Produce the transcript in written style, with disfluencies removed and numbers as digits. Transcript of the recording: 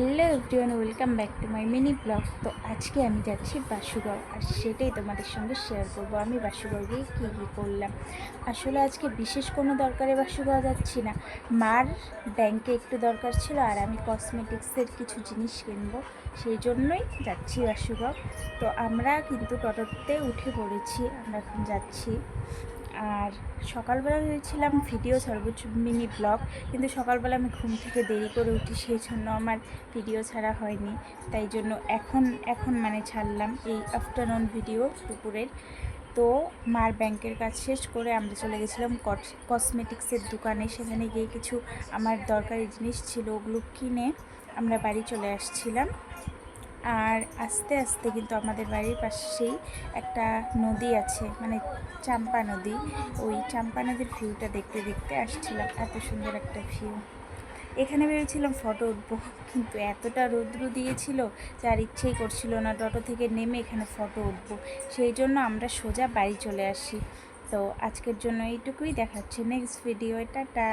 Hello everyone, welcome back to my mini blog. তো আজকে আমি যাচ্ছি বাসুগাঁও, আর সেটাই তোমাদের সঙ্গে শেয়ার করবো আমি বাসুগাঁও গিয়ে কী কী করলাম। আসলে আজকে বিশেষ কোনো দরকারে বাসুগাঁও যাচ্ছি না, মার ব্যাংকে একটু দরকার ছিল আর আমি কসমেটিক্সের কিছু জিনিস কিনবো, সেই জন্যই যাচ্ছি বাসুগাঁও। তো আমরা কিন্তু টোটোতে উঠে পড়েছি, আমরা এখন যাচ্ছি। আর সকালবেলা ভেবেছিলাম ভিডিও সর্বোচ্চ মিনি ব্লগ, কিন্তু সকালবেলা আমি ঘুম থেকে দেরি করে উঠি, সেই জন্য আমার ভিডিও ছাড়া হয়নি। তাই জন্য এখন মানে ছাড়লাম এই আফটারনুন ভিডিও দুপুরের। তো মার ব্যাংকের কাজ শেষ করে আমরা চলে গেছিলাম কসমেটিক্সের দোকানে। সেখানে গিয়ে কিছু আমার দরকারি জিনিস ছিল, ওগুলো কিনে আমরা বাড়ি চলে আসছিলাম। আর আস্তে আস্তে কিন্তু আমাদের বাড়ির পাশেই একটা নদী আছে, মানে চাম্পা নদী। ওই চাম্পা নদীর ভিউটা দেখতে দেখতে আসছিলাম, এত সুন্দর একটা ভিউ। এখানে ভেবেছিলাম ফটো উঠবো, কিন্তু এতটা রৌদ্র দিয়েছিল যে আর ইচ্ছেই করছিল না টোটো থেকে নেমে এখানে ফটো উঠবো। সেই জন্য আমরা সোজা বাড়ি চলে আসি। তো আজকের জন্য এইটুকুই, দেখাচ্ছি নেক্সট ভিডিও। টাটা।